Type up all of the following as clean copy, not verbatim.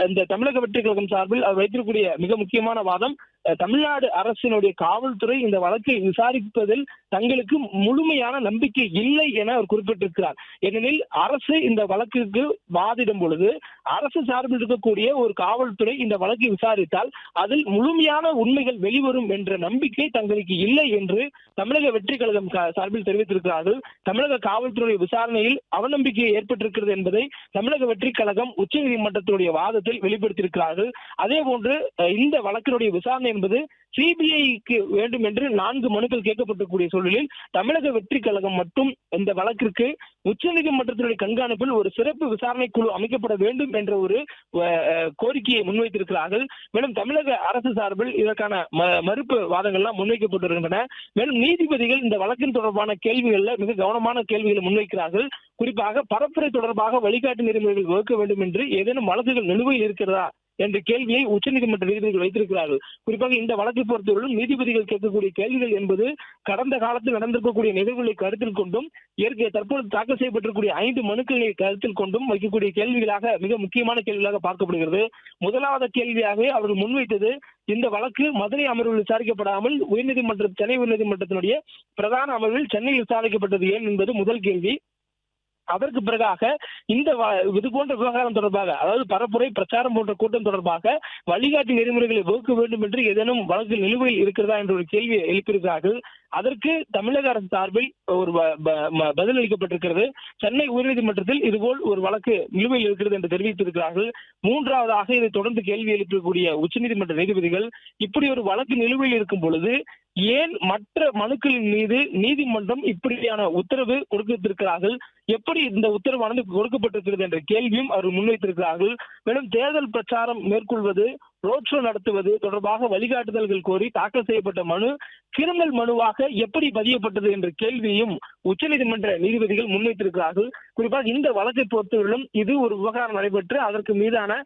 இந்த தமிழக வெற்றி கழகம் சார்பில் அவர் வைத்திருக்கக்கூடிய மிக முக்கியமான வாதம், தமிழ்நாடு அரசினுடைய காவல்துறை இந்த வழக்கை விசாரிப்பதில் தங்களுக்கு முழுமையான நம்பிக்கை இல்லை என அவர் குறிப்பிட்டிருக்கிறார். ஏனெனில் அரசு இந்த வழக்குக்கு வாதிடும் பொழுது அரசு சார்பில் இருக்கக்கூடிய ஒரு காவல்துறை இந்த வழக்கை விசாரித்தால் அதில் முழுமையான உண்மைகள் வெளிவரும் என்ற நம்பிக்கை தங்களுக்கு இல்லை என்று தமிழக வெற்றி கழகம் சார்பில் தெரிவித்திருக்கிறார்கள். தமிழக காவல்துறை விசாரணையில் அவநம்பிக்கை ஏற்பட்டிருக்கிறது என்பதை தமிழக வெற்றி கழகம் உச்சநீதிமன்றத்துடைய வாதத்தில் வெளிப்படுத்தியிருக்கிறார்கள். அதே போன்று இந்த வழக்கினுடைய விசாரணை என்பது சிபிஐக்கு வேண்டும் என்று 4 மனுக்கள் கேட்கப்பட்டிருக்கூடிய சூழலில் தமிழக வெற்றி கழகம் மட்டும் இந்த வழக்கிற்கு உச்சநீதிமன்றத்தினுடைய கண்காணிப்பில் ஒரு சிறப்பு விசாரணை குழு அமைக்கப்பட வேண்டும் என்ற ஒரு கோரிக்கையை முன்வைத்திருக்கிறார்கள். மேலும் தமிழக அரசு சார்பில் இதற்கான மறுப்பு வாதங்கள்லாம் முன்வைக்கப்பட்டிருக்கின்றன. மேலும் நீதிபதிகள் இந்த வழக்கின் தொடர்பான கேள்விகள்ல மிக கவனமான கேள்விகளை முன்வைக்கிறார்கள். குறிப்பாக பரப்புரை தொடர்பாக வழிகாட்டு நெறிமுறைகள் வகுக்க வேண்டும் என்று ஏதேனும் வழக்குகள் நிலுவையில் இருக்கிறதா என்ற கேள்வியை உச்சநீதிமன்ற நீதிபதிகள் வைத்திருக்கிறார்கள். குறிப்பாக இந்த வழக்கை பொறுத்தவரையிலும் நீதிபதிகள் கேட்கக்கூடிய கேள்விகள் என்பது கடந்த காலத்தில் நடந்திருக்கக்கூடிய நிகழ்வுகளை கருத்தில் கொண்டும் தற்போது தாக்கல் செய்யப்பட்டிருக்கூடிய 5 மனுக்களை கருத்தில் கொண்டும் வைக்கக்கூடிய கேள்விகளாக மிக முக்கியமான கேள்விகளாக பார்க்கப்படுகிறது. முதலாவது கேள்வியாக அவர்கள் முன்வைத்தது, இந்த வழக்கு மதுரை அமர்வில் விசாரிக்கப்படாமல் சென்னை உயர்நீதிமன்றத்தினுடைய பிரதான அமர்வில் சென்னையில் விசாரிக்கப்பட்டது ஏன் என்பது முதல் கேள்வி. அதற்கு பிறகாக இந்த இது போன்ற விவகாரம் தொடர்பாக, அதாவது பரப்புரை பிரச்சாரம் போன்ற கூட்டம் தொடர்பாக வழிகாட்டு நெறிமுறைகளை வகுக்க வேண்டும் என்று ஏதேனும் வழக்கு நிலுவையில் இருக்கிறதா என்ற ஒரு கேள்வியை எழுப்பியிருக்கிறார்கள். அதற்கு தமிழக அரசு சார்பில் ஒரு பதில் அளிக்கப்பட்டிருக்கிறது. சென்னை உயர்நீதிமன்றத்தில் இதுபோல் ஒரு வழக்கு நிலுவையில் இருக்கிறது என்று தெரிவித்திருக்கிறார்கள். மூன்றாவதாக இதை தொடர்ந்து கேள்வி எழுப்பக்கூடிய உச்சநீதிமன்ற நீதிபதிகள், இப்படி ஒரு வழக்கு நிலுவையில் இருக்கும் பொழுது ஏன் மற்ற மனுக்களின் மீது நீதிமன்றம் இப்படியான உத்தரவு கொடுத்திருக்கிறார்கள், எப்படி இந்த உத்தரவானது கொடுக்கப்பட்டிருக்கிறது என்ற கேள்வியும் அவர் முன்வைத்திருக்கிறார்கள். மேலும் தேர்தல் பிரச்சாரம் மேற்கொள்வது, ரோட் ஷோ நடத்துவது தொடர்பாக வழிகாட்டுதல்கள் கோரி தாக்கல் செய்யப்பட்ட மனு கிரிமினல் மனுவாக எப்படி பதியப்பட்டது என்ற கேள்வியையும் உச்சநீதிமன்ற நீதிபதிகள் முன்வைத்திருக்கிறார்கள். குறிப்பாக இந்த வழக்கை பொறுத்தவரையிலும் இது ஒரு விவகாரம் நடைபெற்று அதற்கு மீதான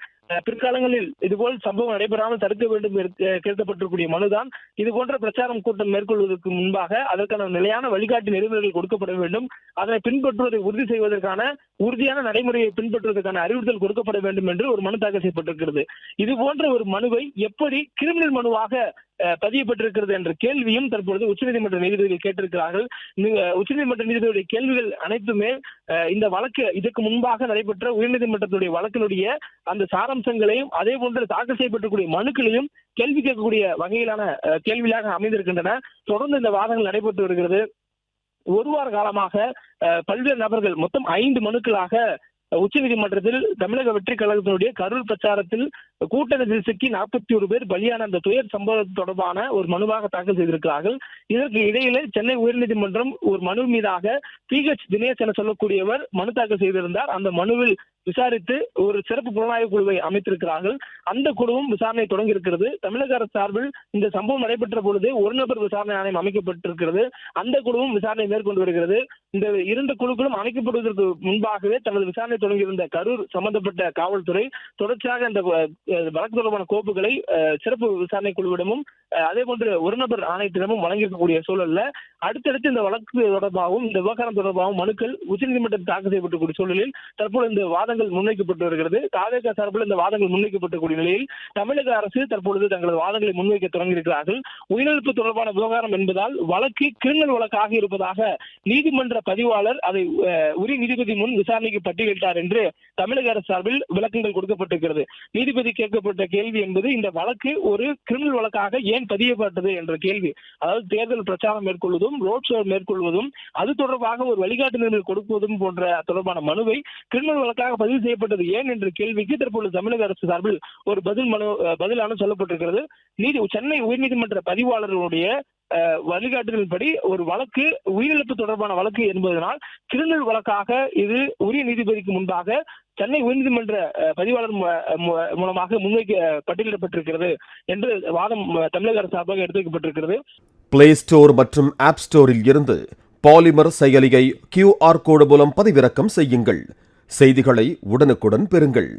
பிற்காலங்களில் இதுபோல் சம்பவம் நடைபெறாமல் தடுக்க வேண்டும் கேட்கப்பட்டிருக்கூடிய மனுதான். இது போன்ற பிரச்சாரம் கூட்டம் மேற்கொள்வதற்கு முன்பாக அதற்கான நிலையான வழிகாட்டு நெறிமுறைகள் கொடுக்கப்பட வேண்டும், அதனை பின்பற்றுவதை உறுதி செய்வதற்கான உறுதியான நடைமுறையை பின்பற்றுவதற்கான அறிவுறுத்தல் கொடுக்கப்பட வேண்டும் என்று ஒரு மனு தாக்கல் செய்யப்பட்டிருக்கிறது. இது போன்ற ஒரு மனுவை எப்படி கிரிமினல் மனுவாக பதியப்பட்டிருக்கிறது என்ற கேள்வியும் தற்பொழுது உச்சநீதிமன்ற நீதிபதிகள் கேட்டிருக்கிறார்கள். உச்சநீதிமன்ற நீதிபதியுடைய கேள்விகள் அனைத்துமே இந்த வழக்கு இதற்கு முன்பாக நடைபெற்ற உயர்நீதிமன்றத்துடைய வழக்கினுடைய அந்த சாராம்சங்களையும் அதே போன்று தாக்கல் செய்யப்பட்டிருக்கூடிய மனுக்களையும் கேள்வி கேட்கக்கூடிய வகையிலான கேள்வியாக அமைந்திருக்கின்றன. தொடர்ந்து இந்த வாதங்கள் நடைபெற்று வருகிறது. ஒரு வார காலமாக பல்வேறு நபர்கள் மொத்தம் 5 மனுக்களாக உச்சநீதிமன்றத்தில் தமிழக வெற்றி கழகத்தினுடைய கரூர் பிரச்சாரத்தில் கூட்ட நெரிசலில் சிக்கி 41 பேர் பலியான அந்த துயர் சம்பவம் தொடர்பான ஒரு மனுவாக தாக்கல் செய்திருக்கிறார்கள். இதற்கு இடையிலே சென்னை உயர்நீதிமன்றம் ஒரு மனு மீதாக PH தினேஷ் என சொல்லக்கூடியவர் மனு தாக்கல் செய்திருந்தார். அந்த மனுவில் விசாரித்து ஒரு சிறப்பு புலனாய்வு குழுவை அமைத்திருக்கிறார்கள். அந்த குழுவும் விசாரணை தொடங்கி இருக்கிறது. தமிழக அரசு சார்பில் இந்த சம்பவம் நடைபெற்ற பொழுது ஒரு நபர் விசாரணை ஆணையம் அமைக்கப்பட்டிருக்கிறது. அந்த குழுவும் விசாரணை மேற்கொண்டு வருகிறது. இந்த 2 குழுக்களும் அமைக்கப்படுவதற்கு முன்பாகவே தனது விசாரணை தொடங்கியிருந்த கரூர் சம்பந்தப்பட்ட காவல்துறை தொடர்ச்சியாக இந்த வழக்கு தொடர்பான கோப்புகளை சிறப்பு விசாரணை குழுவிடமும் அதே போன்று ஒரு நபர் ஆணையத்திடமும் வழங்கியிருக்கக்கூடிய சூழல்ல அடுத்தடுத்து இந்த வழக்கு தொடர்பாகவும் இந்த விவகாரம் தொடர்பாகவும் மனுக்கள் உச்சநீதிமன்றத்தில் தாக்கல் செய்யப்பட்டக்கூடிய சூழலில் தற்போது இந்த வாதங்கள் முன்வைக்கப்பட்டு வருகிறது. தாவேகா சார்பில் இந்த வாதங்கள் முன்வைக்கப்பட்டக்கூடிய நிலையில் தமிழக அரசு தற்பொழுது தங்களது வாதங்களை முன்வைக்க தொடங்கியிருக்கிறார்கள். உயிரிழப்பு தொடர்பான விவகாரம் என்பதால் வழக்கு கிரிமினல் வழக்காக இருப்பதாக நீதிமன்ற பதிவாளர் அதை உரிய நீதிபதி முன் விசாரணைக்கு பட்டியலிட்டார் என்று தமிழக அரசு சார்பில் விளக்கங்கள் கொடுக்கப்பட்டிருக்கிறது. நீதிபதி கேட்கப்பட்ட கேள்வி என்பது இந்த வழக்கு ஒரு கிரிமினல் வழக்காக ஏன் பதியப்பட்டது என்ற கேள்வி. அதாவது தேர்தல் பிரச்சாரம் மேற்கொள்வதும் ரோட் ஷோ மேற்கொள்வதும் அது தொடர்பாக ஒரு வழிகாட்டு நெறிமுறை கொடுப்பதும் போன்ற தொடர்பான மனுவை கிரிமினல் வழக்காக பதிவு செய்யப்பட்டது ஏன் என்ற கேள்விக்கு தற்பொழுது தமிழக அரசு சார்பில் ஒரு பதிலான சொல்லப்பட்டிருக்கிறது. சென்னை உயர்நீதிமன்ற பதிவாளர்களுடைய வழிகாட்டுதலின்படி ஒரு வழக்கு உயிரிழப்பு தொடர்பான வழக்கு என்பதனால் கிரிமினல் வழக்காக இது உரிய நீதிபதிக்கு முன்பாக சென்னை உயர்நீதிமன்ற பதிவாளர் மூலமாக முன்வைக்க பட்டியலிடப்பட்டிருக்கிறது என்று வாதம் தமிழக அரசு சார்பாக எடுத்து வைக்கப்பட்டிருக்கிறது. பிளே ஸ்டோர் மற்றும் ஆப் ஸ்டோரில் இருந்து பாலிமர் செயலியை QR கோடு மூலம் பதிவிறக்கம் செய்யுங்கள். செய்திகளை உடனுக்குடன் பெறுங்கள்.